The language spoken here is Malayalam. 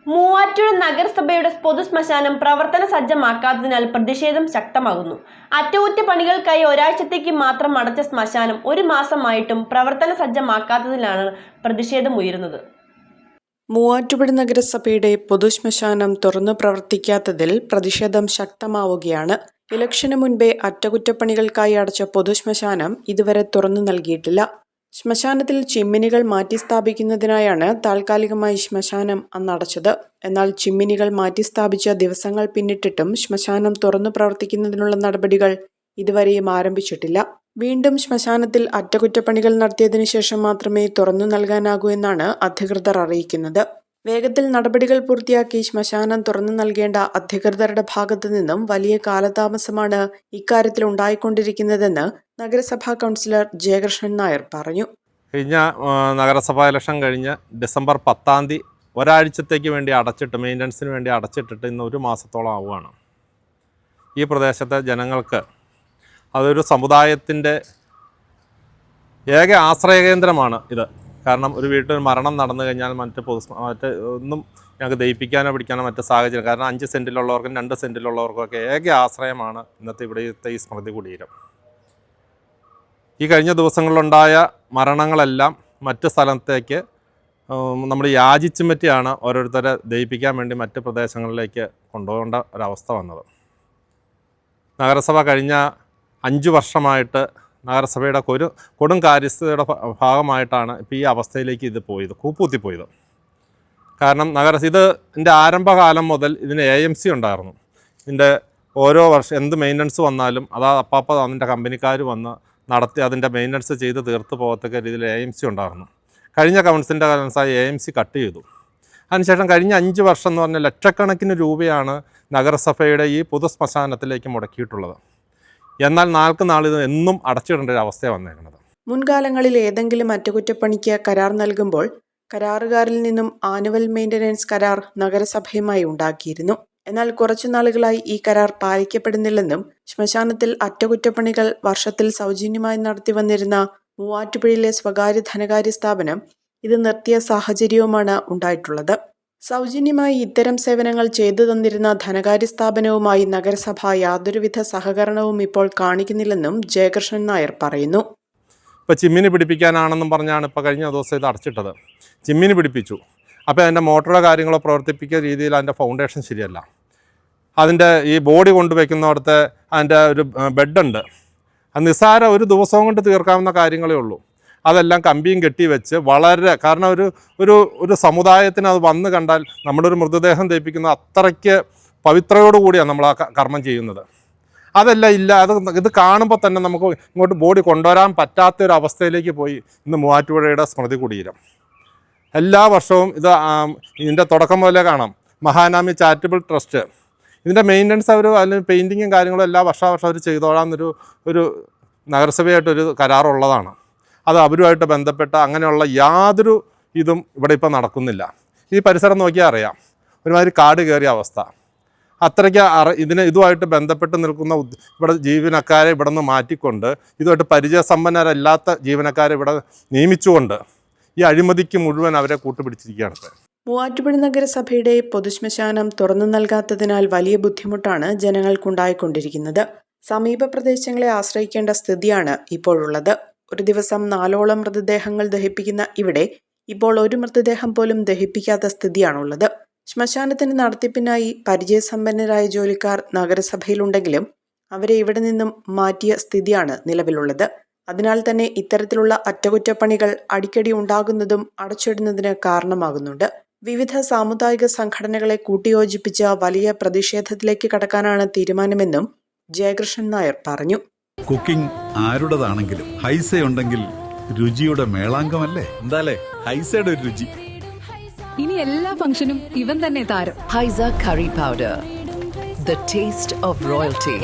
മൂവാറ്റുപുഴ നഗരസഭയുടെ പൊതുശ്മശാനം പ്രവർത്തന സജ്ജമാക്കാത്തതിനാൽ പ്രതിഷേധം ശക്തമാകുന്നു. അറ്റകുറ്റപ്പണികൾക്കായി ഒരാഴ്ചത്തേക്ക് മാത്രം അടച്ച ശ്മശാനം ഒരു മാസമായിട്ടും പ്രവർത്തന സജ്ജമാക്കാത്തതിലാണ് പ്രതിഷേധം ഉയരുന്നത്. മൂവാറ്റുപുഴ നഗരസഭയുടെ പൊതുശ്മശാനം തുറന്നു പ്രവർത്തിക്കാത്തതിൽ പ്രതിഷേധം ശക്തമാവുകയാണ്. ഇലക്ഷന് മുൻപേ അറ്റകുറ്റപ്പണികൾക്കായി അടച്ച പൊതുശ്മശാനം ഇതുവരെ തുറന്നു നൽകിയിട്ടില്ല. ശ്മശാനത്തിൽ ചിമ്മിനികൾ മാറ്റി സ്ഥാപിക്കുന്നതിനായാണ് താൽക്കാലികമായി ശ്മശാനം അന്നടച്ചത്. എന്നാൽ ചിമ്മിനികൾ മാറ്റി സ്ഥാപിച്ച ദിവസങ്ങൾ പിന്നിട്ടിട്ടും ശ്മശാനം തുറന്നു പ്രവർത്തിക്കുന്നതിനുള്ള നടപടികൾ ഇതുവരെയും ആരംഭിച്ചിട്ടില്ല. വീണ്ടും ശ്മശാനത്തിൽ അറ്റകുറ്റപ്പണികൾ നടത്തിയതിനു ശേഷം മാത്രമേ തുറന്നു നൽകാനാകൂ എന്നാണ് അധികൃതർ അറിയിക്കുന്നത്. വേഗത്തിൽ നടപടികൾ പൂർത്തിയാക്കി ശ്മശാനം തുറന്നു നൽകേണ്ട അധികൃതരുടെ ഭാഗത്തു നിന്നും വലിയ കാലതാമസമാണ് ഇക്കാര്യത്തിൽ ഉണ്ടായിക്കൊണ്ടിരിക്കുന്നതെന്ന് നഗരസഭാ കൗൺസിലർ ജയകൃഷ്ണൻ നായർ പറഞ്ഞു. കഴിഞ്ഞ നഗരസഭാ ഇലക്ഷൻ കഴിഞ്ഞ് ഡിസംബർ 10-ാം തീയതി ഒരാഴ്ചത്തേക്ക് വേണ്ടി അടച്ചിട്ട് മെയിൻ്റനൻസിന് വേണ്ടി അടച്ചിട്ടിട്ട് ഇന്ന് ഒരു മാസത്തോളം ആവുകയാണ്. ഈ പ്രദേശത്തെ ജനങ്ങൾക്ക് അതൊരു സമുദായത്തിൻ്റെ ഏക ആശ്രയകേന്ദ്രമാണ് ഇത്. കാരണം ഒരു വീട്ടിൽ മരണം നടന്നു കഴിഞ്ഞാൽ മറ്റ് ഒന്നും ഞങ്ങൾക്ക് ദയിപ്പിക്കാനോ പിടിക്കാനോ മറ്റ് സാഹചര്യം. കാരണം 5 സെൻറ്റിലുള്ളവർക്കും 2 സെൻറ്റിലുള്ളവർക്കൊക്കെ ഏക ആശ്രയമാണ് ഇന്നത്തെ ഇവിടുത്തെ ഈ സ്മൃതി കുടീരം. ഈ കഴിഞ്ഞ ദിവസങ്ങളിലുണ്ടായ മരണങ്ങളെല്ലാം മറ്റ് സ്ഥലത്തേക്ക് നമ്മൾ യാചിച്ചും പറ്റിയാണ് ഓരോരുത്തരെ ദയിപ്പിക്കാൻ വേണ്ടി മറ്റ് പ്രദേശങ്ങളിലേക്ക് കൊണ്ടുപോകേണ്ട ഒരവസ്ഥ വന്നത്. നഗരസഭ കഴിഞ്ഞ 5 വർഷമായിട്ട് നഗരസഭയുടെ കൊടും കാര്യസ്ഥതയുടെ ഭാഗമായിട്ടാണ് ഇപ്പോൾ ഈ അവസ്ഥയിലേക്ക് ഇത് പോയത്, കൂപ്പുത്തിപ്പോയത്. കാരണം ഇതിൻ്റെ ആരംഭകാലം മുതൽ ഇതിന് AMC ഉണ്ടായിരുന്നു. ഇതിൻ്റെ ഓരോ വർഷം എന്ത് മെയിൻ്റനൻസ് വന്നാലും അപ്പാപ്പ അതിൻ്റെ കമ്പനിക്കാർ വന്ന് നടത്തി അതിൻ്റെ മെയിൻ്റനൻസ് ചെയ്ത് തീർത്ത് പോകത്തക്ക രീതിയിൽ AMC ഉണ്ടായിരുന്നു. കഴിഞ്ഞ കൗൺസിലിൻ്റെ കാലത്തായി AMC കട്ട് ചെയ്തു. അതിനുശേഷം കഴിഞ്ഞ 5 വർഷം എന്ന് പറഞ്ഞാൽ ലക്ഷക്കണക്കിന് രൂപയാണ് നഗരസഭയുടെ ഈ പൊതുശ്മശാനത്തിലേക്ക് മുടക്കിയിട്ടുള്ളത്. എന്നാൽ നാൾ ഇത് എന്നും അടച്ചിടേണ്ട ഒരു അവസ്ഥയാണ് വന്നേക്കുന്നത്. മുൻകാലങ്ങളിൽ ഏതെങ്കിലും അറ്റകുറ്റപ്പണിക്ക് കരാർ നൽകുമ്പോൾ കരാറുകാരിൽ നിന്നും ആനുവൽ മെയിൻ്റനൻസ് കരാർ നഗരസഭയുമായി ഉണ്ടാക്കിയിരുന്നു. എന്നാൽ കുറച്ചു നാളുകളായി ഈ കരാർ പാലിക്കപ്പെടുന്നില്ലെന്നും ശ്മശാനത്തിൽ അറ്റകുറ്റപ്പണികൾ വർഷത്തിൽ സൗജന്യമായി നടത്തി വന്നിരുന്ന മൂവാറ്റുപുഴയിലെ സ്വകാര്യ ധനകാര്യ സ്ഥാപനം ഇത് നിർത്തിയ സാഹചര്യവുമാണ് ഉണ്ടായിട്ടുള്ളത്. സൗജന്യമായി ഇത്തരം സേവനങ്ങൾ ചെയ്തു തന്നിരുന്ന ധനകാര്യ സ്ഥാപനവുമായി നഗരസഭ യാതൊരുവിധ സഹകരണവും ഇപ്പോൾ കാണിക്കുന്നില്ലെന്നും ജയകൃഷ്ണൻ നായർ പറയുന്നു. ഇപ്പോൾ ചിമ്മിനി പിടിപ്പിക്കാനാണെന്നും പറഞ്ഞാണ് ഇപ്പോൾ കഴിഞ്ഞ ദിവസം ഇത് അടച്ചിട്ടത്. ചിമ്മിനി പിടിപ്പിച്ചു. അപ്പോൾ അതിൻ്റെ മോട്ടറുടെ കാര്യങ്ങളോ പ്രവർത്തിപ്പിക്കുന്ന രീതിയിൽ അതിൻ്റെ ഫൗണ്ടേഷൻ ശരിയല്ല. അതിൻ്റെ ഈ ബോഡി കൊണ്ടുവയ്ക്കുന്നിടത്ത് അതിൻ്റെ ഒരു ബെഡുണ്ട്. അത് നിസ്സാര ഒരു ദിവസവും കൊണ്ട് തീർക്കാവുന്ന കാര്യങ്ങളേ ഉള്ളൂ. അതെല്ലാം കമ്പിയും കെട്ടിവെച്ച് വളരെ കാരണം ഒരു സമുദായത്തിന് അത് വന്ന് കണ്ടാൽ നമ്മുടെ ഒരു മൃതദേഹം ദഹിപ്പിക്കുന്ന അത്രയ്ക്ക് പവിത്രയോടുകൂടിയാണ് നമ്മൾ ആ കർമ്മം ചെയ്യുന്നത്. അതെല്ലാം ഇല്ല. ഇത് കാണുമ്പോൾ തന്നെ നമുക്ക് ഇങ്ങോട്ട് ബോഡി കൊണ്ടുവരാൻ പറ്റാത്തൊരു അവസ്ഥയിലേക്ക് പോയി ഇന്ന് മൂവാറ്റുപുഴയുടെ സ്മൃതി കുടീരം. എല്ലാ വർഷവും ഇതിൻ്റെ തുടക്കം മുതലേ കാണാം. മഹാനാമി ചാരിറ്റബിൾ ട്രസ്റ്റ് ഇതിൻ്റെ മെയിൻ്റനൻസ് അല്ലെങ്കിൽ പെയിൻറ്റിങ്ങും കാര്യങ്ങളും എല്ലാ വർഷാവർഷം അവർ ചെയ്തോളാമെന്നൊരു നഗരസഭയായിട്ടൊരു കരാറുള്ളതാണ്. അത് അവരുമായിട്ട് ബന്ധപ്പെട്ട അങ്ങനെയുള്ള യാതൊരു ഇതും ഇവിടെ ഇപ്പോൾ നടക്കുന്നില്ല. ഈ പരിസരം നോക്കിയാൽ അറിയാം, ഒരുമാതിരി കാട് കയറിയ അവസ്ഥ. അത്രയ്ക്ക് ഇതുമായിട്ട് ബന്ധപ്പെട്ട് നിൽക്കുന്ന ഇവിടെ ജീവനക്കാരെ ഇവിടെ നിന്ന് മാറ്റിക്കൊണ്ട് ഇതുമായിട്ട് പരിചയസമ്പന്നരല്ലാത്ത ജീവനക്കാരെ ഇവിടെ നിയമിച്ചുകൊണ്ട് ഈ അഴിമതിക്ക് മുഴുവൻ അവരെ കൂട്ടുപിടിച്ചിരിക്കുകയാണ്. മൂവാറ്റുപുഴ നഗരസഭയുടെ പൊതുശ്മശാനം തുറന്നു നൽകാത്തതിനാൽ വലിയ ബുദ്ധിമുട്ടാണ് ജനങ്ങൾക്കുണ്ടായിക്കൊണ്ടിരിക്കുന്നത്. സമീപ പ്രദേശങ്ങളെ ആശ്രയിക്കേണ്ട സ്ഥിതിയാണ് ഇപ്പോഴുള്ളത്. ഒരു ദിവസം 4ഓളം മൃതദേഹങ്ങൾ ദഹിപ്പിക്കുന്ന ഇവിടെ ഇപ്പോൾ ഒരു മൃതദേഹം പോലും ദഹിപ്പിക്കാത്ത സ്ഥിതിയാണുള്ളത്. ശ്മശാനത്തിന് നടത്തിപ്പിനായി പരിചയസമ്പന്നരായ ജോലിക്കാർ നഗരസഭയിലുണ്ടെങ്കിലും അവരെ ഇവിടെ നിന്നും മാറ്റിയ സ്ഥിതിയാണ് നിലവിലുള്ളത്. അതിനാൽ തന്നെ ഇത്തരത്തിലുള്ള അറ്റകുറ്റപ്പണികൾ അടിക്കടി ഉണ്ടാകുന്നതും അടച്ചിടുന്നതിന് കാരണമാകുന്നുണ്ട്. വിവിധ സാമുദായിക സംഘടനകളെ കൂട്ടിയോജിപ്പിച്ച വലിയ പ്രതിഷേധത്തിലേക്ക് കടക്കാനാണ് തീരുമാനമെന്നും ജയകൃഷ്ണൻ നായർ പറഞ്ഞു. കുക്കിംഗ് ആരുടേതാണെങ്കിലും ഹൈസ ഉണ്ടെങ്കിൽ രുചിയുടെ മേളാങ്കമല്ലേ? എന്താലേ ഹൈസയുടെ ഒരു രുചി. ഇനി എല്ലാ ഫംഗ്ഷനും ഇവൻ തന്നെ താരം. Haiza curry powder, the taste of royalty.